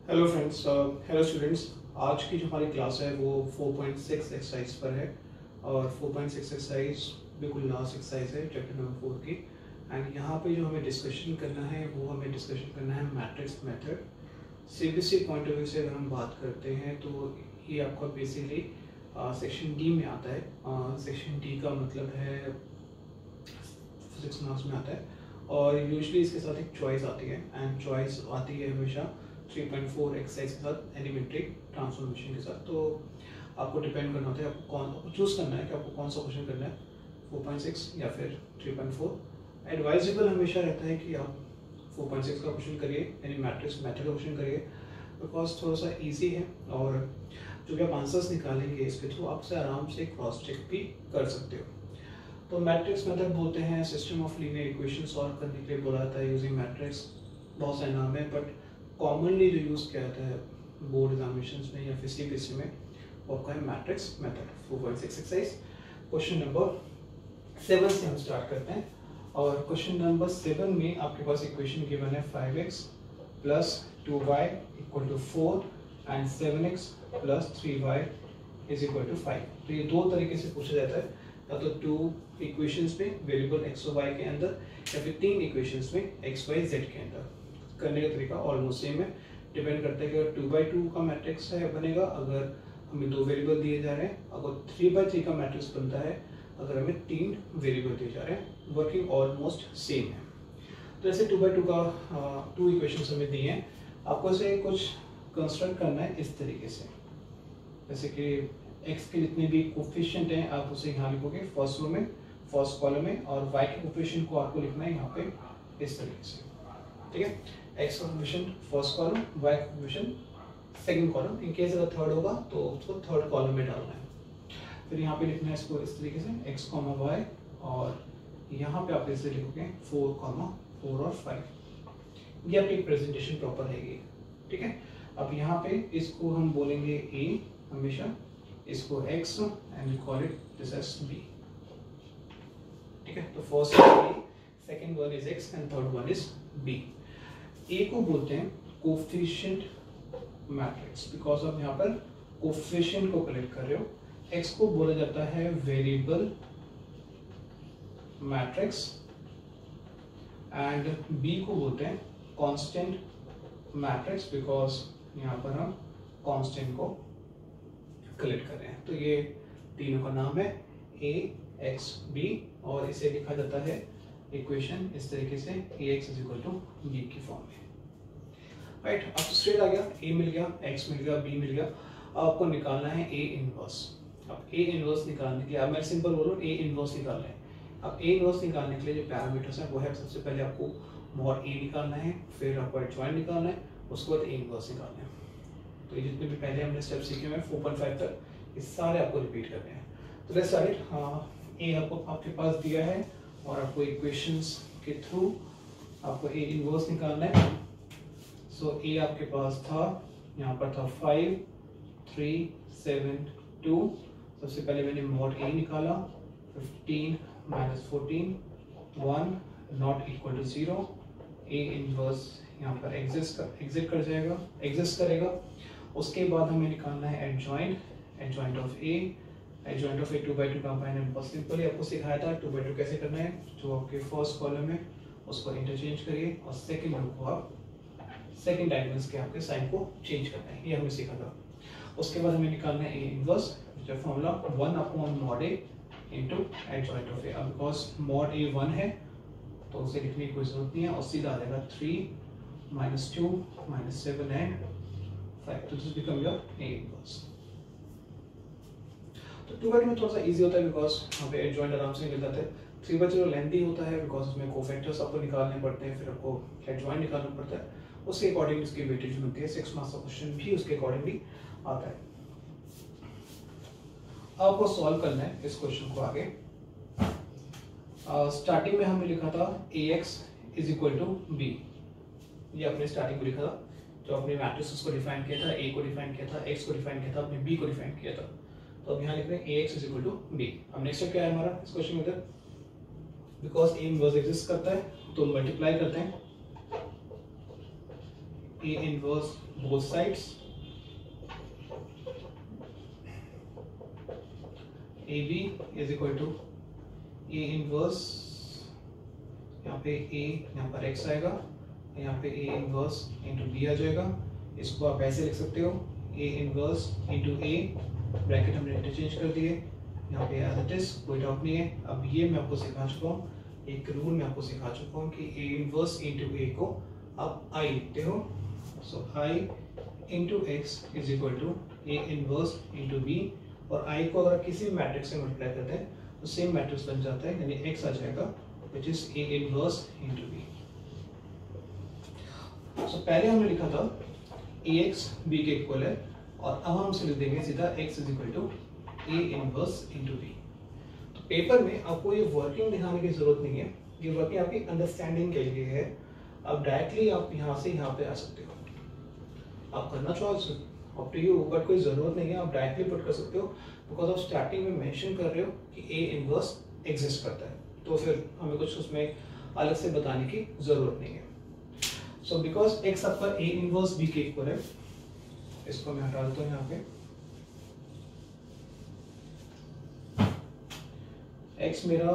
Hello friends, hello students. आज की जो हमारी क्लास है वो 4.6 एक्सरसाइज पर है और 4.6 एक्सरसाइज बिल्कुल लास्ट एक्सरसाइज है चैप्टर नंबर 4 की। एंड यहाँ पे जो हमें डिस्कशन करना है वो हमें डिस्कशन करना है matrix method. CBSE point of view से अगर हम बात करते हैं तो ये आपका बेसिकली सेक्शन डी में आता है। सेक्शन डी का मतलब है फिजिक्स मार्क्स में आता है और यूजुअली इसके साथ एक चॉइस आती है एंड चॉइस आती है हमेशा 3.4 एक्सरसाइज के साथ एलिमेंट्री ट्रांसफॉर्मेशन के साथ। तो आपको डिपेंड करना होता है आपको चूज़ करना है कि आपको कौन सा क्वेश्चन करना है, 4.6 या फिर 3.4। एडवाइजेबल हमेशा रहता है कि आप 4.6 का क्वेश्चन करिए, यानी मैट्रिक्स मेथड का क्वेश्चन करिए, बिकॉज थोड़ा सा ईजी है और जो भी आप आंसर्स निकालेंगे इसके थ्रू आपसे आराम से क्रॉस चेक भी कर सकते हो। तो मैट्रिक्स मेथड बोलते हैं system of linear equation solve करने के लिए बोला जाता है यूजिंग मैट्रिक्स। बहुत सारे नाम है बट कॉमनली जो यूज़ किया जाता है बोर्ड एग्जामिनेशन में या फिर सीबीएसई में वो आपका है matrix method. 4.6 exercise question number 7 से हम स्टार्ट करते हैं और क्वेश्चन नंबर 7 में आपके पास इक्वेशन गिवन है 5x + 2y = 4 and 7x + 3y = 5। तो ये दो तरीके से पूछा जाता है, या तो 2 इक्वेशंस में वेरिएबल x और y के अंदर या फिर 3 इक्वेशंस में x y z के अंदर। करने का तरीका ऑलमोस्ट सेम है, डिपेंड करता है कि अगर 2x2 का मैट्रिक्स है बनेगा अगर हमें 2 वेरिएबल दिए जा रहे हैं, अगर 3x3 का मैट्रिक्स बनता है अगर हमें 3 वेरिएबल दिए जा रहे हैं। वर्किंग ऑलमोस्ट सेम है। तो ऐसे 2x2 का 2 इक्वेशंस हमें दिए हैं, आपको इसे कुछ कंस्ट्रक्ट करना है इस तरीके से, जैसे कि x के जितने भी कोफिशिएंट हैं आप उसे यहाँ लिखोगे फर्स्ट रो में, फर्स्ट कॉलम में, और y के कोफिशिएंट को आपको लिखना है यहाँ पे इस तरीके से। ठीक है, x का कोफिशिएंट फर्स्ट कॉलम, y का coefficient second column. In case अगर थर्ड होगा तो उसको थर्ड कॉलम में डालना है। फिर यहाँ पे लिखना है इसको इस तरीके से x, y, और यहाँ पे आप इसे लिखोगे 4, 4 और 5। ये आपकी प्रेजेंटेशन प्रॉपर रहेगी। ठीक है, अब यहाँ पे इसको हम बोलेंगे a हमेशा, इसको x and we call it this as b। ठीक है, तो first is a, second one is x and third one is b। a को बोलते हैं कोफिशिएंट मैट्रिक्स, बिकॉज आप यहाँ पर कोफिशिएंट को कलेक्ट कर रहे हो। x को बोला जाता है वेरिएबल मैट्रिक्स एंड b को बोलते हैं कांस्टेंट मैट्रिक्स, बिकॉज यहाँ पर हम कांस्टेंट को कलेक्ट कर रहे हैं। तो ये तीनों का नाम है a, x, b, और इसे लिखा जाता है इक्वेशन इस तरीके से ax = b की फॉर्म में। राइट, अब तो स्ट्रेट आ गया, a मिल गया, x मिल गया, b मिल गया। अब आपको निकालना है a इनवर्स। अब a इनवर्स निकालने के लिए, अब मैं सिंपल बोलूँ a इनवर्स निकालना है। अब a इनवर्स निकालने के लिए जो पैरामीटर्स हैं वो है, सबसे पहले आपको mod a निकालना है, फिर आपको एडजॉइंट निकालना है, उसके बाद a इनवर्स निकालना है। तो ये जितने भी पहले हमने स्टेप सीखे हुए हैं 4.5 तक, ये सारे आपको रिपीट करने हैं। तो लेट्स स्टार्ट इट। a आपको आपके पास दिया है और आपको इक्वेशंस के थ्रू आपको a इनवर्स निकालना है। सो a आपके पास था, यहाँ पर था 5, 3, 7, 2। सबसे पहले मैंने mod a निकाला, 15 - 14, 1 ≠ 0। a इनवर्स यहाँ पर एग्जिस्ट करेगा। उसके बाद हमें निकालना है adjoint of a। Adjoint of a 2x2 combine है, बहुत सिंपल है, आपको सिखाया था 2x2 कैसे करना है। जो आपके फर्स्ट कॉलम है उसको इंटरचेंज करिए और सेकंड रो को आप सेकंड डायमेंशन के आपके साइन को चेंज करना है, ये हमने सीखा था। उसके बाद हमें निकालना है a इनवर्स, जो formula 1/mod a into adjoint of a। अब बिकॉज mod a 1 है तो उसे लिखने की कोई जरूरत नहीं है और सीधा आ जाएगा 3 - 2 - 7 एंड 5। तो this become your a inverse. तो 2x2 में थोड़ा सा इजी होता है बिकॉज यहाँ पे एडजॉइंट आराम से निकल जाता है। 3x2 लेंथी होता है बिकॉज उसमें कोफैक्टर्स आपको निकालने पड़ते हैं, फिर आपको एडजॉइंट निकालना पड़ता है, उसके अकॉर्डिंग इसकी वेटेज मिलती है। 6 मार्क्स का क्वेश्चन भी उसके अकॉर्डिंगली आता है। आपको सॉल्व करना है इस क्वेश्चन को आगे। स्टार्टिंग में हमने लिखा था ax = b, ये अपने स्टार्टिंग में लिखा था। जो अपने मैट्रिक्स को डिफाइन किया था, a को डिफाइन किया था, x को डिफाइन किया था, अपने b को डिफाइन किया था। तो अब यहाँ लिख रहे हैं ax = b। अब नेक्स्ट स्टेप क्या है हमारा इस क्वेश्चन में, बिकॉज a इनवर्स एग्जिस्ट करता है तो मल्टीप्लाई करते हैं A inverse both sides, A B is equal to A inverse, यहाँ पे ए, यहाँ पर एक्स आएगा, यहाँ पे ए इनवर्स इंटू बी आ जाएगा। इसको आप ऐसे लिख सकते हो A inverse into A, bracket हमने इंटरचेंज कर दिए, यहाँ पे एज इट इज, कोई डाउट नहीं है। अब ये मैं आपको सिखा चुका हूँ, एक रूल मैं आपको सिखा चुका हूँ कि ए इनवर्स इंटू ए को आप आई लिखते हो, so I into X is equal to A inverse into B, और आई को अगर किसी भी मैट्रिक्स से मल्टीप्लाई करते हैं तो सेम मैट्रिक्स बन जाता है, यानी एक्स आ जाएगा which is A inverse into B. So पहले हमने लिखा था ए एक्स बी के इक्वल है, और अब हम लिख देंगे सीधा X is equal to A inverse into B. तो पेपर में आपको ये वर्किंग दिखाने की जरूरत नहीं है, ये वर्किंग आपकी अंडरस्टैंडिंग के लिए है। अब डायरेक्टली आप यहाँ से यहाँ पे आ सकते हो, आप करना चाहो अप टू यू, बट कोई जरूरत नहीं है, आप डायरेक्टली पुट कर सकते हो, बिकॉज आप स्टार्टिंग में मेंशन कर रहे हो कि ए इनवर्स एग्जिस्ट करता है, तो फिर हमें कुछ उसमें अलग से बताने की जरूरत नहीं है। सो बिकॉज एक्स आपका ए इनवर्स बी के इक्वल है, इसको मैं हटा देता हूँ यहाँ पे, एक्स मेरा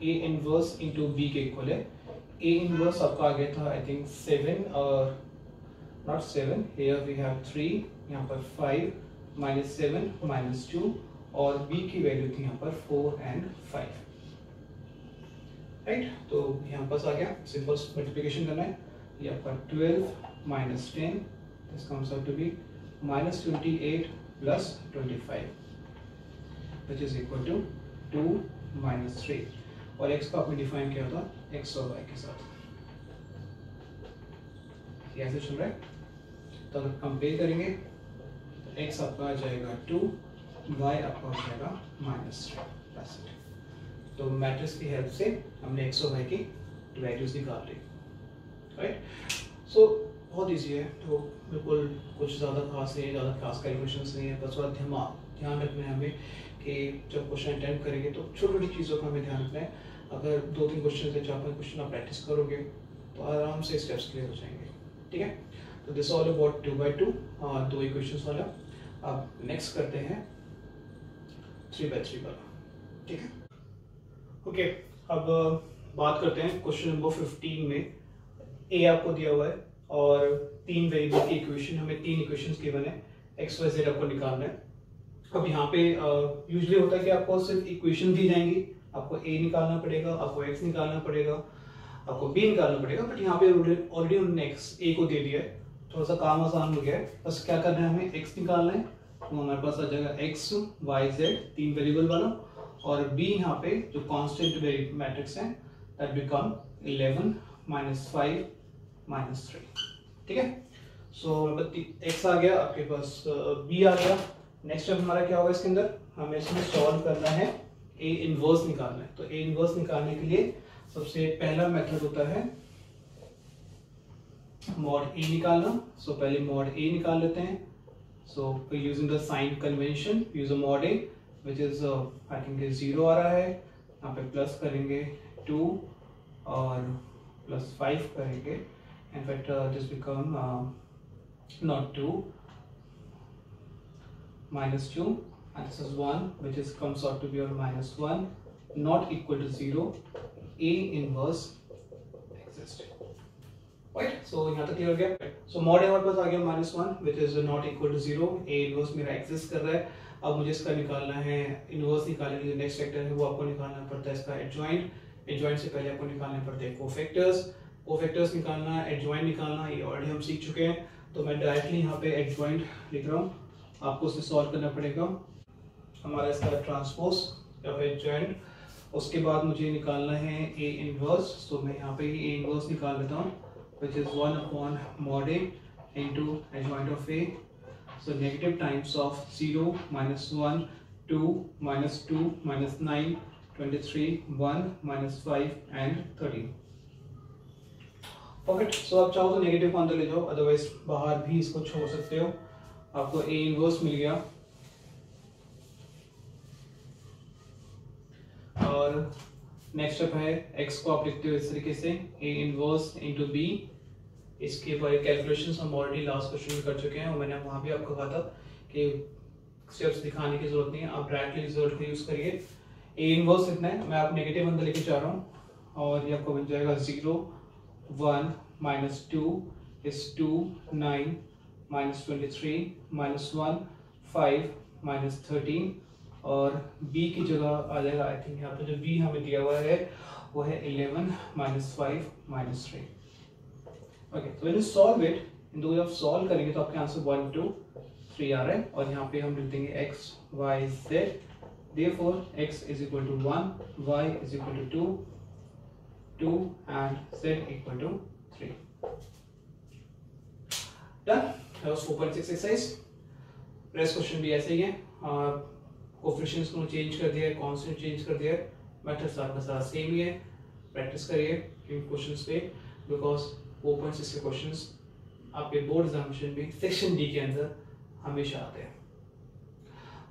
ए इनवर्स इंटू बी के इक्वल है। ए इनवर्स आपका आ गया था आई थिंक 7 और नॉट 7, हियर वी हैव 3, यहाँ पर 5 माइनस 7 माइनस 2, और बी की वैल्यू थी यहाँ पर 4 एंड 5, राइट। तो यहाँ पास आ गया, सिंपल मल्टीप्लिकेशन करना है, ये आपका 12 minus 10, this comes out to be minus 28 plus 25 which is equal to 2 minus 3, और x को आपने डिफाइन किया था x और y के साथ, ये ऐसे चल रहा है। तो अगर कंपेयर करेंगे तो x आपका आ जाएगा 2, y आपका आ जाएगा -3। तो मैट्रिक्स की हेल्प से हमने x और y की वैल्यूज निकाल ली, राइट। सो बहुत ईजी है, तो बिल्कुल कुछ ज़्यादा खास नहीं है, ज़्यादा खास कैलकुलेशंस नहीं है, बस थोड़ा ध्यान रखना है हमें कि जब क्वेश्चन अटेम्प्ट करेंगे तो छोटी छोटी चीज़ों का हमें ध्यान रखना है। अगर 2-3 क्वेश्चन से 4-5 क्वेश्चन आप प्रैक्टिस करोगे तो आराम से स्टेप्स क्लियर हो जाएंगे, ठीक है। तो this all about 2x2, 2 equations वाला। अब नेक्स्ट करते हैं 3x3 वाला, ठीक है। ओके, अब बात करते हैं क्वेश्चन नंबर 15 में। ए आपको दिया हुआ है और 3 वेरिएबल की इक्वेशन, हमें 3 इक्वेशंस गिवन है, एक्स वाई जेड आपको निकालना है। अब यहाँ पे यूजुअली होता है कि आपको सिर्फ इक्वेशन दी जाएंगी, आपको ए निकालना पड़ेगा, आपको एक्स निकालना पड़ेगा, आपको बी निकालना पड़ेगा, बट यहाँ पे ऑलरेडी उन्होंने एक्स ए को दे दिया है, थोड़ा सा काम आसान हो गया है। बस क्या करना है, हमें एक्स निकालना है, तो हमारे पास आ जाएगा एक्स वाई जेड 3 वेरिएबल वाला, और बी यहाँ पे जो कॉन्स्टेंट मैट्रिक्स है दैट बिकम 11 -5 -3, ठीक है। सो एक्स आ गया, आपके पास बी आ गया। नेक्स्ट स्टेप हमारा क्या होगा, इसके अंदर हमें इसमें सॉल्व करना है, ए इनवर्स निकालना है। तो ए इनवर्स निकालने के लिए सबसे पहला मेथड होता है मॉड ए निकालना। सो पहले मॉड ए निकाल लेते हैं। So using the sign convention use a mod A which is I think 0 आ रहा है, यहाँ पे प्लस करेंगे 2 और प्लस 5 करेंगे, in fact this become not 2 -2, and this is 1 which is comes out to be -1 not equal to 0, a inverse exists, right। so यहाँ तक क्लियर हो गया। so mod a हमारे पास आ गया -1 which is not equal to 0, a inverse मेरा exist कर रहा है। अब मुझे इसका निकालना है, इनवर्स निकालने के लिए नेक्स्ट फैक्टर है वो आपको निकालना पड़ता है इसका एडजॉइंट। एडजॉइंट से पहले आपको निकालने पड़ते हैं कोफैक्टर्स निकालना, एडजॉइंट निकालना, ये ऑलरेडी हम सीख चुके हैं। तो मैं डायरेक्टली यहाँ पे एडजॉइंट लिख रहा हूँ, आपको उसे सॉल्व करना पड़ेगा। हमारा इसका ट्रांसपोज या फिर एडजॉइंट, उसके बाद मुझे निकालना है ए इनवर्स। तो मैं यहाँ पे ए इनवर्स निकाल लेता हूँ which is 1/mod a into adjoint of A. So negative times of 0 -1 2 -2 -9 23 1 -5 and 13। Perfect. So आप चाहो तो नेगेटिव को अंदर ले जाओ, अदरवाइज बाहर भी इसको छोड़ सकते हो। आपको ए इनवर्स मिल गया, और नेक्स्ट स्टेप है एक्स को आप लिखते हो इस तरीके से, ए इनवर्स इंटू बी इसके बारे कैलकुलेशंस हम ऑलरेडी लास्ट क्वेश्चन में कर चुके हैं और मैंने वहाँ भी आपको कहा था कि स्टेप्स दिखाने की जरूरत नहीं है, आप डायरेक्टली रिजल्ट को यूज़ करिए। ए इनवर्स इतना है, मैं आप नेगेटिव अंदर लेके जा रहा हूँ और ये आपको बन जाएगा 0 1 -2 is 2 9 -23 -1 5 -13 और b की जगह आ जाएगा आई थिंक यहाँ पे जो b हमें दिया हुआ है वो है 11 -5 -3। ओके, तो when you solve it in the way of solve करेंगे तो आपके आंसर 1 2 3 आ रहा है और यहाँ पे हम लिख देंगे x y z, therefore x is equal to 1, y is equal to 2 and z equal to 3. Done. That was 4.6 exercise. Rest question भी ऐसे ही है, कोफिशिएंट्स को चेंज कर दिया है, कांस्टेंट चेंज कर दिया है, मेथड सारा का सारा सेम ही है। प्रैक्टिस करिए इन क्वेश्चंस पे बिकॉज 4.6 के क्वेश्चंस आपके बोर्ड एग्जामिनेशन में सेक्शन डी के अंदर हमेशा आते हैं।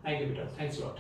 थैंक यू बेटा, थैंक्स लॉट।